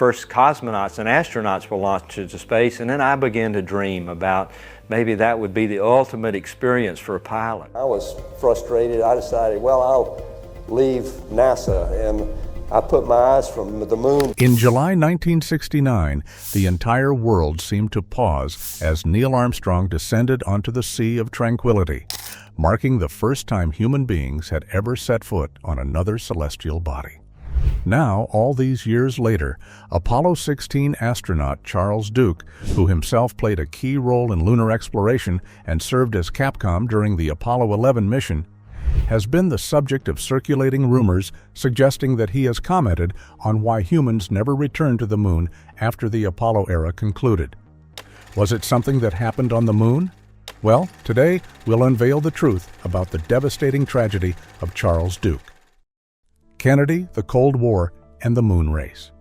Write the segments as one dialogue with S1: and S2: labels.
S1: first cosmonauts and astronauts were launched into space, and then I began to dream about maybe that would be the ultimate experience for a pilot.
S2: I was frustrated. I decided, well, I'll leave NASA, and I put my eyes from the moon.
S3: In July 1969, the entire world seemed to pause as Neil Armstrong descended onto the Sea of Tranquility, marking the first time human beings had ever set foot on another celestial body. Now, all these years later, Apollo 16 astronaut Charles Duke, who himself played a key role in lunar exploration and served as Capcom during the Apollo 11 mission, has been the subject of circulating rumors suggesting that he has commented on why humans never returned to the moon after the Apollo era concluded. Was it something that happened on the moon? Well, today we'll unveil the truth about the devastating tragedy of Charles Duke. Kennedy, the Cold War, and the moon race.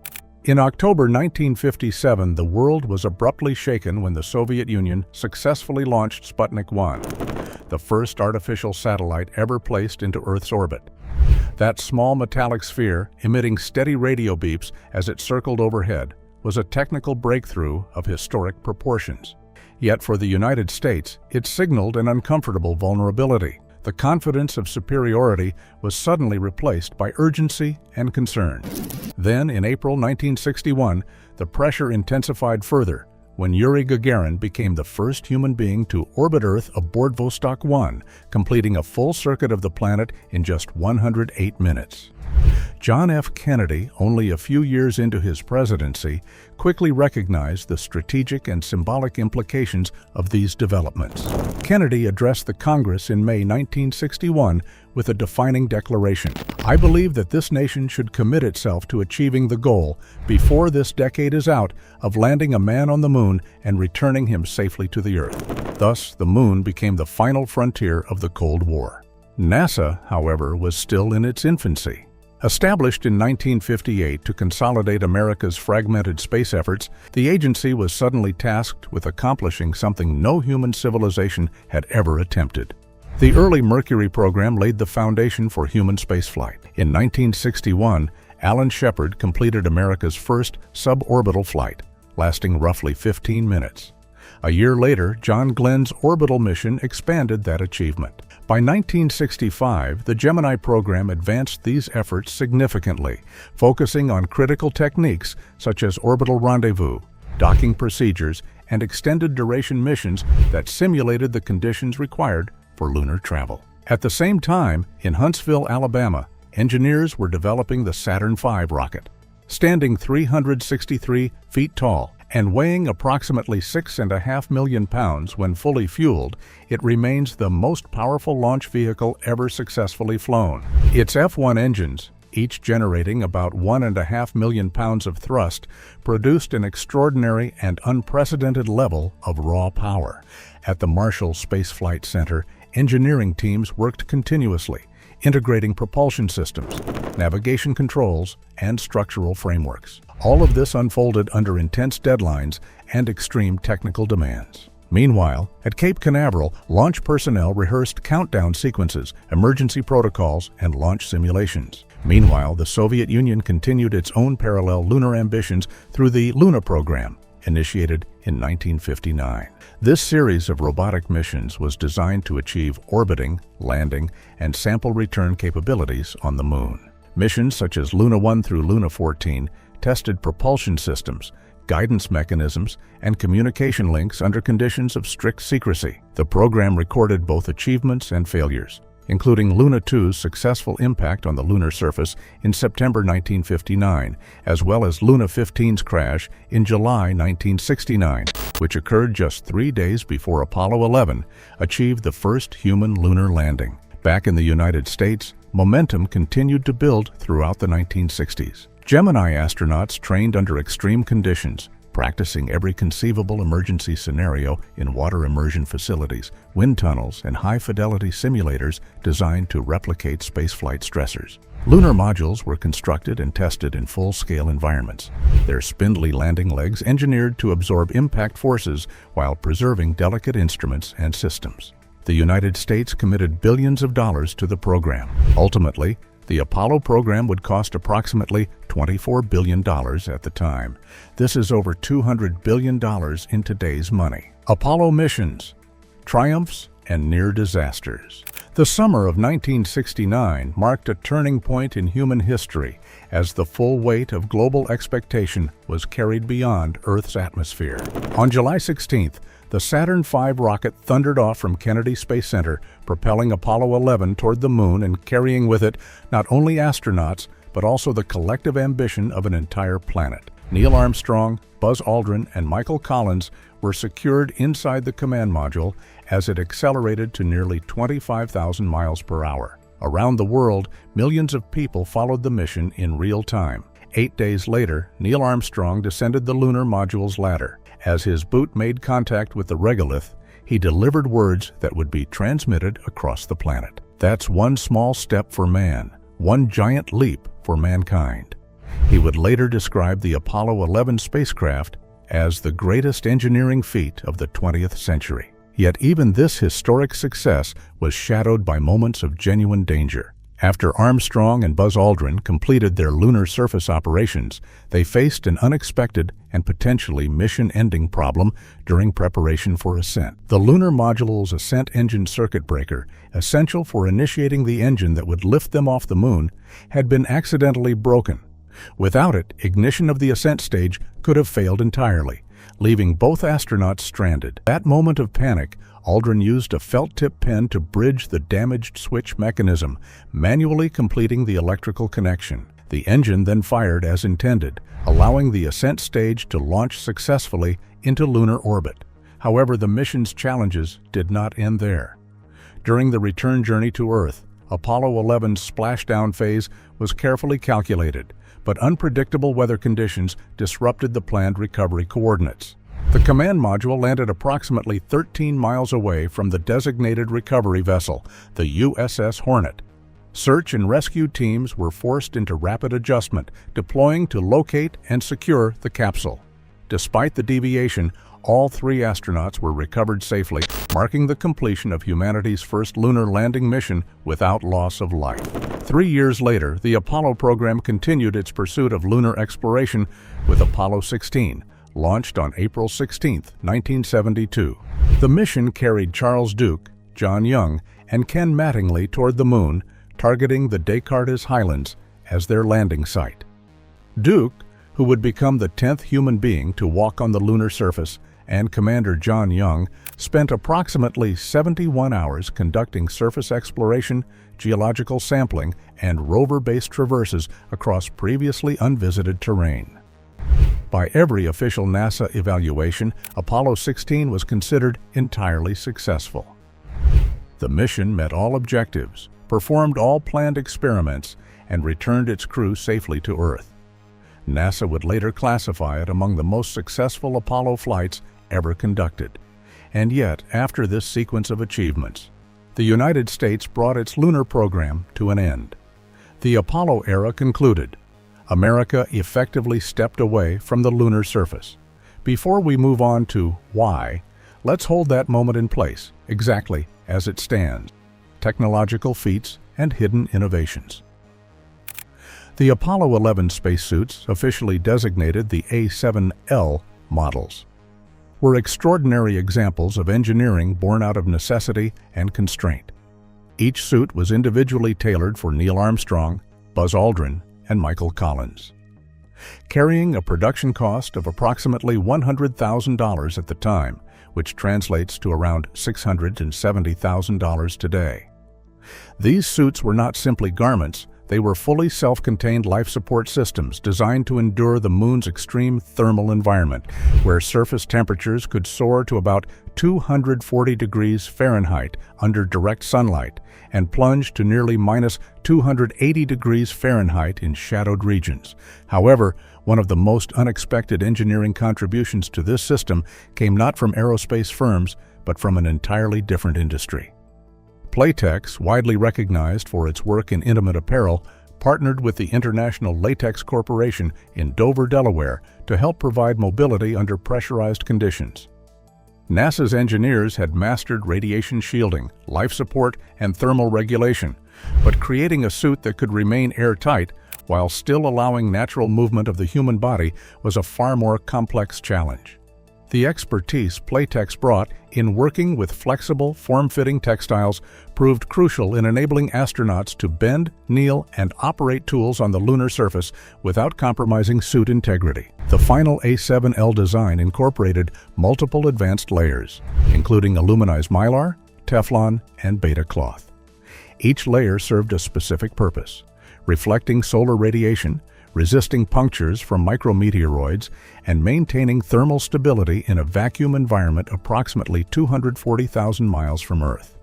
S3: In October 1957, the world was abruptly shaken when the Soviet Union successfully launched Sputnik 1, the first artificial satellite ever placed into Earth's orbit. That small metallic sphere, emitting steady radio beeps as it circled overhead, was a technical breakthrough of historic proportions. Yet for the United States, it signaled an uncomfortable vulnerability. The confidence of superiority was suddenly replaced by urgency and concern. Then, in April 1961, the pressure intensified further when Yuri Gagarin became the first human being to orbit Earth aboard Vostok 1, completing a full circuit of the planet in just 108 minutes. John F. Kennedy, only a few years into his presidency, quickly recognized the strategic and symbolic implications of these developments. Kennedy addressed the Congress in May 1961 with a defining declaration. "I believe that this nation should commit itself to achieving the goal, before this decade is out, of landing a man on the moon and returning him safely to the Earth." Thus, the moon became the final frontier of the Cold War. NASA, however, was still in its infancy. Established in 1958 to consolidate America's fragmented space efforts, the agency was suddenly tasked with accomplishing something no human civilization had ever attempted. The early Mercury program laid the foundation for human spaceflight. In 1961, Alan Shepard completed America's first suborbital flight, lasting roughly 15 minutes. A year later, John Glenn's orbital mission expanded that achievement. By 1965, the Gemini program advanced these efforts significantly, focusing on critical techniques such as orbital rendezvous, docking procedures, and extended duration missions that simulated the conditions required for lunar travel. At the same time, in Huntsville, Alabama, engineers were developing the Saturn V rocket. Standing 363 feet tall and weighing approximately 6.5 million pounds when fully fueled, it remains the most powerful launch vehicle ever successfully flown. Its F1 engines, each generating about 1.5 million pounds of thrust, produced an extraordinary and unprecedented level of raw power. At the Marshall Space Flight Center, engineering teams worked continuously, integrating propulsion systems, navigation controls, and structural frameworks. All of this unfolded under intense deadlines and extreme technical demands. Meanwhile, at Cape Canaveral, launch personnel rehearsed countdown sequences, emergency protocols, and launch simulations. Meanwhile, the Soviet Union continued its own parallel lunar ambitions through the Luna program, initiated in 1959. This series of robotic missions was designed to achieve orbiting, landing, and sample return capabilities on the moon. Missions such as Luna 1 through Luna 14 tested propulsion systems, guidance mechanisms, and communication links under conditions of strict secrecy. The program recorded both achievements and failures, including Luna 2's successful impact on the lunar surface in September 1959, as well as Luna 15's crash in July 1969, which occurred just 3 days before Apollo 11 achieved the first human lunar landing. Back in the United States, momentum continued to build throughout the 1960s. Gemini astronauts trained under extreme conditions, practicing every conceivable emergency scenario in water immersion facilities, wind tunnels, and high-fidelity simulators designed to replicate spaceflight stressors. Lunar modules were constructed and tested in full-scale environments, their spindly landing legs engineered to absorb impact forces while preserving delicate instruments and systems. The United States committed billions of dollars to the program. Ultimately, The Apollo program would cost approximately $24 billion at the time. This is over $200 billion in today's money. Apollo missions, triumphs, and near disasters. The summer of 1969 marked a turning point in human history as the full weight of global expectation was carried beyond Earth's atmosphere. On July 16th, the Saturn V rocket thundered off from Kennedy Space Center, propelling Apollo 11 toward the moon and carrying with it not only astronauts, but also the collective ambition of an entire planet. Neil Armstrong, Buzz Aldrin, and Michael Collins were secured inside the command module as it accelerated to nearly 25,000 miles per hour. Around the world, millions of people followed the mission in real time. 8 days later, Neil Armstrong descended the lunar module's ladder. As his boot made contact with the regolith, he delivered words that would be transmitted across the planet. That's one small step for man, one giant leap for mankind. He would later describe the Apollo 11 spacecraft as the greatest engineering feat of the 20th century. Yet even this historic success was shadowed by moments of genuine danger. After Armstrong and Buzz Aldrin completed their lunar surface operations, they faced an unexpected and potentially mission-ending problem during preparation for ascent. The lunar module's ascent engine circuit breaker, essential for initiating the engine that would lift them off the moon, had been accidentally broken. Without it, ignition of the ascent stage could have failed entirely, leaving both astronauts stranded. That moment of panic, Aldrin used a felt-tip pen to bridge the damaged switch mechanism, manually completing the electrical connection. The engine then fired as intended, allowing the ascent stage to launch successfully into lunar orbit. However, the mission's challenges did not end there. During the return journey to Earth, Apollo 11's splashdown phase was carefully calculated, but unpredictable weather conditions disrupted the planned recovery coordinates. The command module landed approximately 13 miles away from the designated recovery vessel, the USS Hornet. Search and rescue teams were forced into rapid adjustment, deploying to locate and secure the capsule. Despite the deviation, all 3 astronauts were recovered safely, marking the completion of humanity's first lunar landing mission without loss of life. 3 years later, the Apollo program continued its pursuit of lunar exploration with Apollo 16, launched on April 16, 1972. The mission carried Charles Duke, John Young, and Ken Mattingly toward the moon, targeting the Descartes Highlands as their landing site. Duke, who would become the 10th human being to walk on the lunar surface, and Commander John Young spent approximately 71 hours conducting surface exploration, geological sampling, and rover-based traverses across previously unvisited terrain. By every official NASA evaluation, Apollo 16 was considered entirely successful. The mission met all objectives, performed all planned experiments, and returned its crew safely to Earth. NASA would later classify it among the most successful Apollo flights ever conducted. And yet, after this sequence of achievements, the United States brought its lunar program to an end. The Apollo era concluded. America effectively stepped away from the lunar surface. Before we move on to why, let's hold that moment in place, exactly as it stands: technological feats and hidden innovations. The Apollo 11 spacesuits, officially designated the A7L models, were extraordinary examples of engineering born out of necessity and constraint. Each suit was individually tailored for Neil Armstrong, Buzz Aldrin, and Michael Collins. Carrying a production cost of approximately $100,000 at the time, which translates to around $670,000 today. These suits were not simply garments, they were fully self-contained life support systems designed to endure the moon's extreme thermal environment, where surface temperatures could soar to about 240 degrees Fahrenheit under direct sunlight and plunge to nearly minus 280 degrees Fahrenheit in shadowed regions. However, one of the most unexpected engineering contributions to this system came not from aerospace firms, but from an entirely different industry. Playtex, widely recognized for its work in intimate apparel, partnered with the International Latex Corporation in Dover, Delaware, to help provide mobility under pressurized conditions. NASA's engineers had mastered radiation shielding, life support, and thermal regulation, But creating a suit that could remain airtight while still allowing natural movement of the human body was a far more complex challenge. The expertise Playtex brought in working with flexible, form-fitting textiles proved crucial in enabling astronauts to bend, kneel, and operate tools on the lunar surface without compromising suit integrity. The final A7L design incorporated multiple advanced layers, including aluminized mylar, Teflon, and beta cloth. Each layer served a specific purpose: reflecting solar radiation, resisting punctures from micrometeoroids, and maintaining thermal stability in a vacuum environment approximately 240,000 miles from Earth.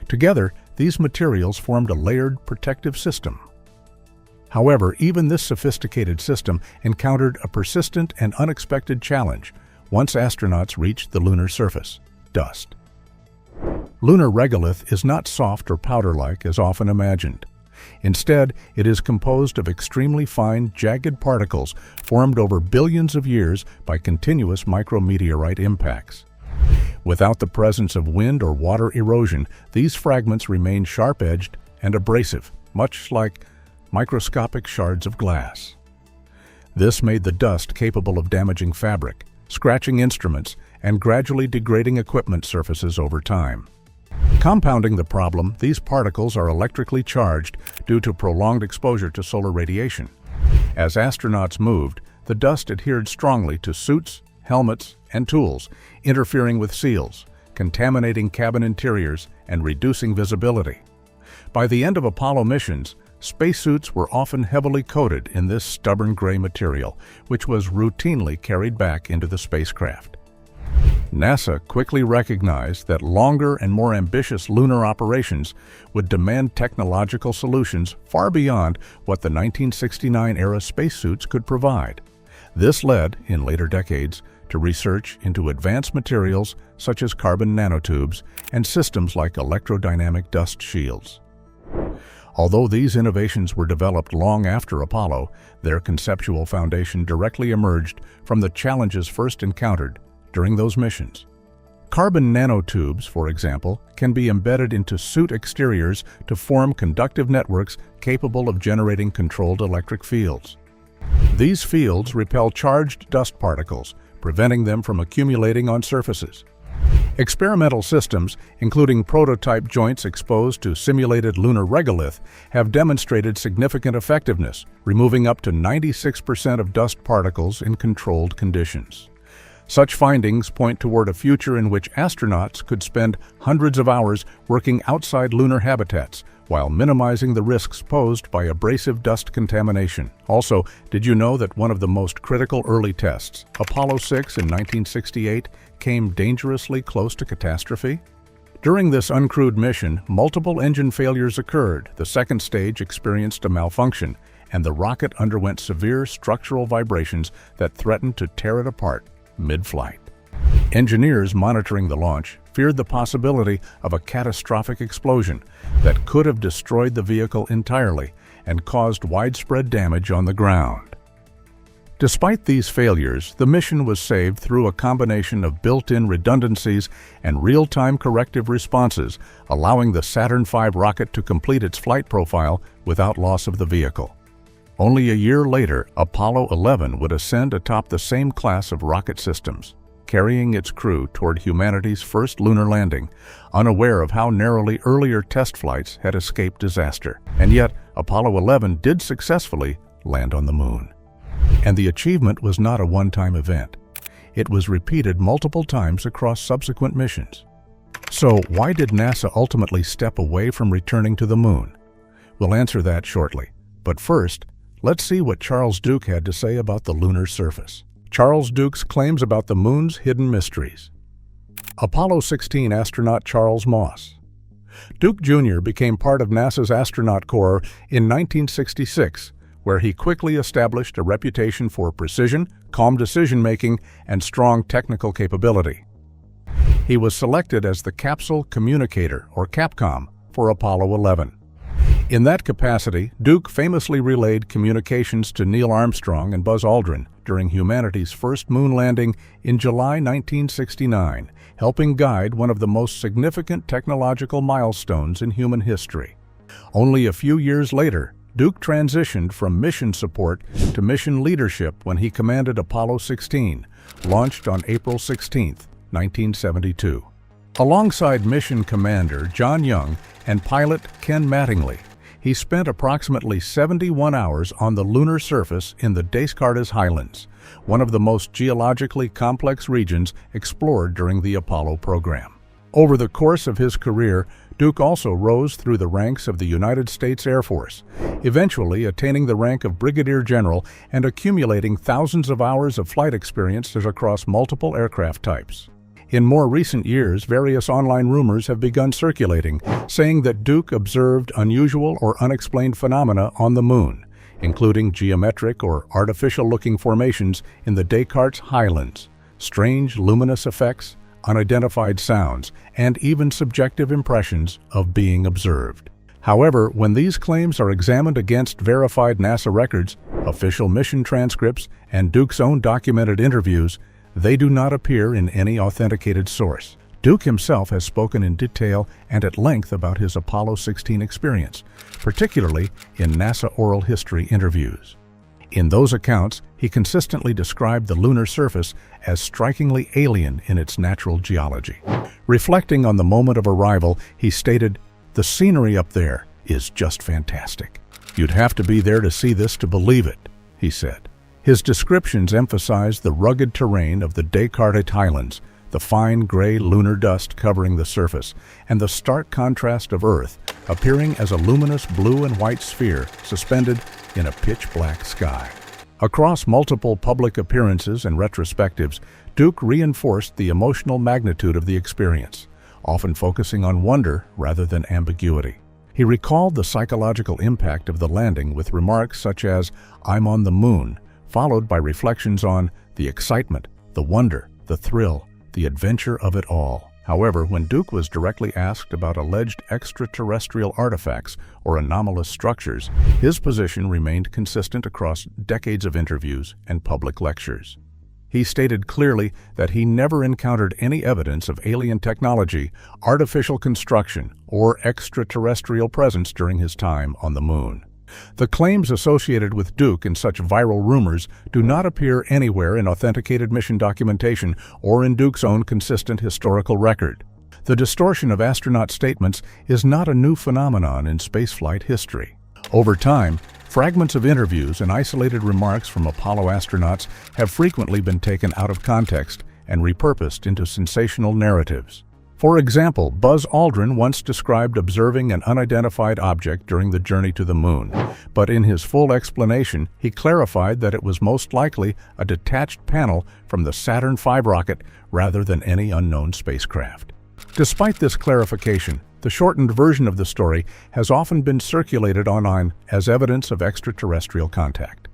S3: Together, these materials formed a layered protective system. However, even this sophisticated system encountered a persistent and unexpected challenge once astronauts reached the lunar surface: dust. Lunar regolith is not soft or powder-like as often imagined. Instead, it is composed of extremely fine, jagged particles formed over billions of years by continuous micrometeorite impacts. Without the presence of wind or water erosion, these fragments remain sharp-edged and abrasive, much like microscopic shards of glass. This made the dust capable of damaging fabric, scratching instruments, and gradually degrading equipment surfaces over time. Compounding the problem, these particles are electrically charged due to prolonged exposure to solar radiation. As astronauts moved, the dust adhered strongly to suits, helmets, and tools, interfering with seals, contaminating cabin interiors, and reducing visibility. By the end of Apollo missions, spacesuits were often heavily coated in this stubborn gray material, which was routinely carried back into the spacecraft. NASA quickly recognized that longer and more ambitious lunar operations would demand technological solutions far beyond what the 1969-era spacesuits could provide. This led, in later decades, to research into advanced materials such as carbon nanotubes and systems like electrodynamic dust shields. Although these innovations were developed long after Apollo, their conceptual foundation directly emerged from the challenges first encountered during those missions. Carbon nanotubes, for example, can be embedded into suit exteriors to form conductive networks capable of generating controlled electric fields. These fields repel charged dust particles, preventing them from accumulating on surfaces. Experimental systems, including prototype joints exposed to simulated lunar regolith, have demonstrated significant effectiveness, removing up to 96% of dust particles in controlled conditions. Such findings point toward a future in which astronauts could spend hundreds of hours working outside lunar habitats while minimizing the risks posed by abrasive dust contamination. Also, did you know that one of the most critical early tests, Apollo 6 in 1968, came dangerously close to catastrophe? During this uncrewed mission, multiple engine failures occurred. The second stage experienced a malfunction, and the rocket underwent severe structural vibrations that threatened to tear it apart mid-flight. Engineers monitoring the launch feared the possibility of a catastrophic explosion that could have destroyed the vehicle entirely and caused widespread damage on the ground. Despite these failures, the mission was saved through a combination of built-in redundancies and real-time corrective responses, allowing the Saturn V rocket to complete its flight profile without loss of the vehicle. Only a year later, Apollo 11 would ascend atop the same class of rocket systems, carrying its crew toward humanity's first lunar landing, unaware of how narrowly earlier test flights had escaped disaster. And yet, Apollo 11 did successfully land on the moon. And the achievement was not a one-time event. It was repeated multiple times across subsequent missions. So, why did NASA ultimately step away from returning to the moon? We'll answer that shortly. But first, let's see what Charles Duke had to say about the lunar surface. Charles Duke's claims about the moon's hidden mysteries. Apollo 16 astronaut Charles Moss. Duke Jr. became part of NASA's astronaut corps in 1966, where he quickly established a reputation for precision, calm decision-making, and strong technical capability. He was selected as the Capsule Communicator, or Capcom, for Apollo 11. In that capacity, Duke famously relayed communications to Neil Armstrong and Buzz Aldrin during humanity's first moon landing in July 1969, helping guide one of the most significant technological milestones in human history. Only a few years later, Duke transitioned from mission support to mission leadership when he commanded Apollo 16, launched on April 16, 1972. Alongside mission commander John Young and pilot Ken Mattingly, he spent approximately 71 hours on the lunar surface in the Descartes Highlands, one of the most geologically complex regions explored during the Apollo program. Over the course of his career, Duke also rose through the ranks of the United States Air Force, eventually attaining the rank of Brigadier General and accumulating thousands of hours of flight experiences across multiple aircraft types. In more recent years, various online rumors have begun circulating, saying that Duke observed unusual or unexplained phenomena on the Moon, including geometric or artificial-looking formations in the Descartes Highlands, strange luminous effects, unidentified sounds, and even subjective impressions of being observed. However, when these claims are examined against verified NASA records, official mission transcripts, and Duke's own documented interviews, they do not appear in any authenticated source. Duke himself has spoken in detail and at length about his Apollo 16 experience, particularly in NASA oral history interviews. In those accounts, he consistently described the lunar surface as strikingly alien in its natural geology. Reflecting on the moment of arrival, he stated, "The scenery up there is just fantastic. You'd have to be there to see this to believe it," he said. His descriptions emphasized the rugged terrain of the Descartes Highlands, the fine gray lunar dust covering the surface, and the stark contrast of Earth appearing as a luminous blue and white sphere suspended in a pitch-black sky. Across multiple public appearances and retrospectives, Duke reinforced the emotional magnitude of the experience, often focusing on wonder rather than ambiguity. He recalled the psychological impact of the landing with remarks such as, "I'm on the moon," followed by reflections on the excitement, the wonder, the thrill, the adventure of it all. However, when Duke was directly asked about alleged extraterrestrial artifacts or anomalous structures, his position remained consistent across decades of interviews and public lectures. He stated clearly that he never encountered any evidence of alien technology, artificial construction, or extraterrestrial presence during his time on the Moon. The claims associated with Duke in such viral rumors do not appear anywhere in authenticated mission documentation or in Duke's own consistent historical record. The distortion of astronaut statements is not a new phenomenon in spaceflight history. Over time, fragments of interviews and isolated remarks from Apollo astronauts have frequently been taken out of context and repurposed into sensational narratives. For example, Buzz Aldrin once described observing an unidentified object during the journey to the Moon, but in his full explanation, he clarified that it was most likely a detached panel from the Saturn V rocket rather than any unknown spacecraft. Despite this clarification, the shortened version of the story has often been circulated online as evidence of extraterrestrial contact.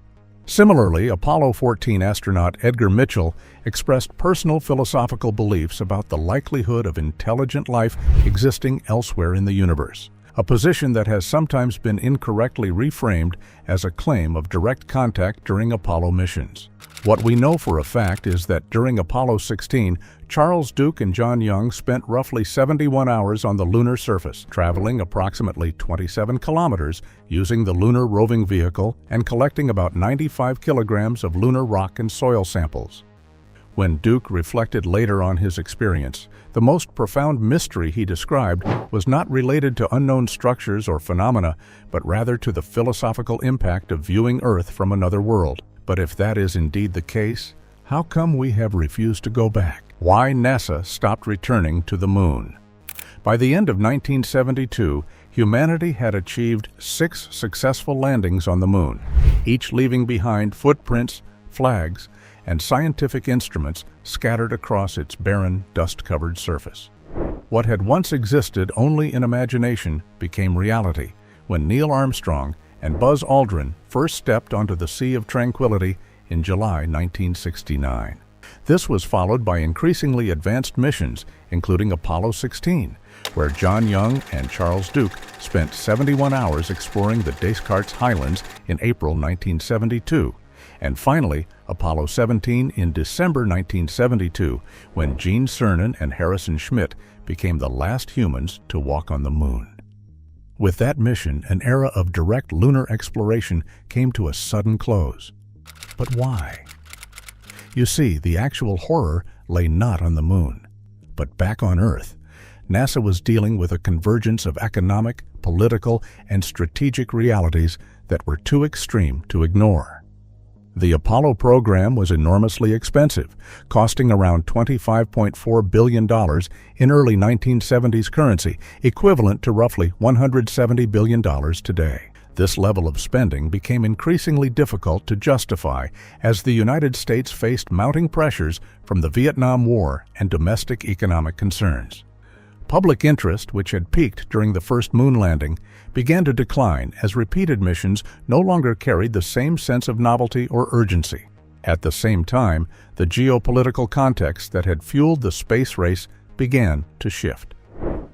S3: Similarly, Apollo 14 astronaut Edgar Mitchell expressed personal philosophical beliefs about the likelihood of intelligent life existing elsewhere in the universe, a position that has sometimes been incorrectly reframed as a claim of direct contact during Apollo missions. What we know for a fact is that during Apollo 16, Charles Duke and John Young spent roughly 71 hours on the lunar surface, traveling approximately 27 kilometers using the lunar roving vehicle and collecting about 95 kilograms of lunar rock and soil samples. When Duke reflected later on his experience, the most profound mystery he described was not related to unknown structures or phenomena, but rather to the philosophical impact of viewing Earth from another world. But if that is indeed the case, how come we have refused to go back? Why NASA stopped returning to the Moon? By the end of 1972, humanity had achieved 6 successful landings on the Moon, each leaving behind footprints, flags, and scientific instruments scattered across its barren, dust-covered surface. What had once existed only in imagination became reality when Neil Armstrong and Buzz Aldrin first stepped onto the Sea of Tranquility in July 1969. This was followed by increasingly advanced missions, including Apollo 16, where John Young and Charles Duke spent 71 hours exploring the Descartes Highlands in April 1972, and finally Apollo 17 in December 1972, when Gene Cernan and Harrison Schmitt became the last humans to walk on the Moon. With that mission, an era of direct lunar exploration came to a sudden close. But why? You see, the actual horror lay not on the moon, but back on Earth. NASA was dealing with a convergence of economic, political, and strategic realities that were too extreme to ignore. The Apollo program was enormously expensive, costing around $25.4 billion in early 1970s currency, equivalent to roughly $170 billion today. This level of spending became increasingly difficult to justify as the United States faced mounting pressures from the Vietnam War and domestic economic concerns. Public interest, which had peaked during the first moon landing, began to decline as repeated missions no longer carried the same sense of novelty or urgency. At the same time, the geopolitical context that had fueled the space race began to shift.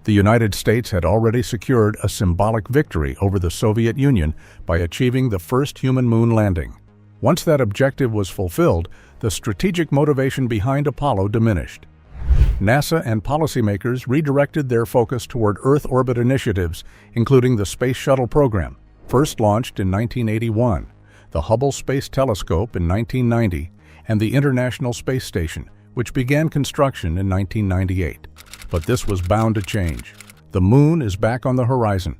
S3: The United States had already secured a symbolic victory over the Soviet Union by achieving the first human moon landing. Once that objective was fulfilled, the strategic motivation behind Apollo diminished. NASA and policymakers redirected their focus toward Earth orbit initiatives, including the Space Shuttle program, first launched in 1981, the Hubble Space Telescope in 1990, and the International Space Station, which began construction in 1998. But this was bound to change. The moon is back on the horizon.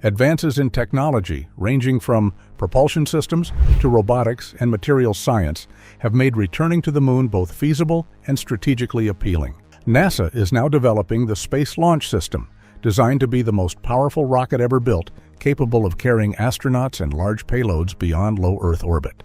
S3: Advances in technology, ranging from propulsion systems to robotics and materials science, have made returning to the moon both feasible and strategically appealing. NASA is now developing the Space Launch System, designed to be the most powerful rocket ever built, capable of carrying astronauts and large payloads beyond low Earth orbit.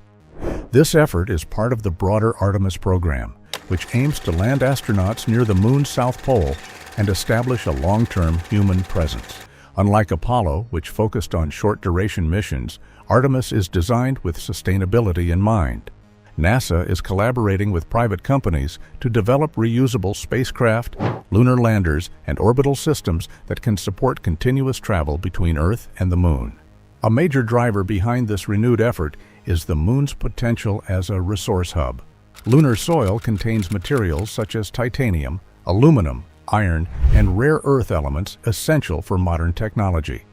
S3: This effort is part of the broader Artemis program, which aims to land astronauts near the moon's south pole and establish a long-term human presence. Unlike Apollo, which focused on short-duration missions, Artemis is designed with sustainability in mind. NASA is collaborating with private companies to develop reusable spacecraft, lunar landers, and orbital systems that can support continuous travel between Earth and the moon. A major driver behind this renewed effort is the moon's potential as a resource hub. Lunar soil contains materials such as titanium, aluminum, iron, and rare earth elements essential for modern technology.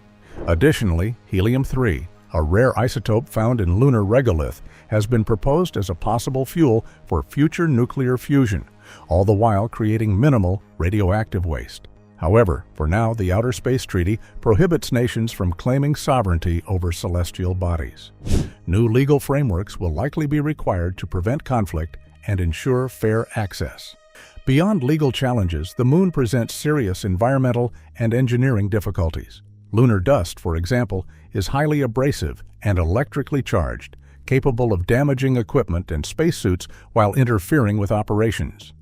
S3: Additionally, helium-3, a rare isotope found in lunar regolith, has been proposed as a possible fuel for future nuclear fusion, all the while creating minimal radioactive waste. However, for now, the Outer Space Treaty prohibits nations from claiming sovereignty over celestial bodies. New legal frameworks will likely be required to prevent conflict and ensure fair access. Beyond legal challenges, the moon presents serious environmental and engineering difficulties. Lunar dust, for example, is highly abrasive and electrically charged, capable of damaging equipment and spacesuits while interfering with operations.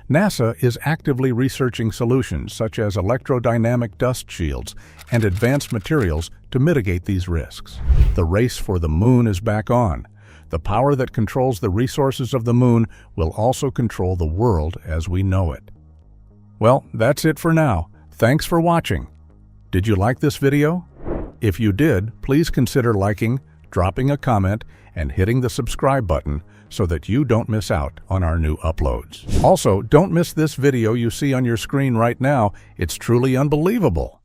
S3: NASA is actively researching solutions such as electrodynamic dust shields and advanced materials to mitigate these risks. The race for the moon is back on. The power that controls the resources of the moon will also control the world as we know it. Well, that's it for now. Thanks for watching. Did you like this video? If you did, please consider liking, dropping a comment, and hitting the subscribe button so that you don't miss out on our new uploads. Also, don't miss this video you see on your screen right now. It's truly unbelievable.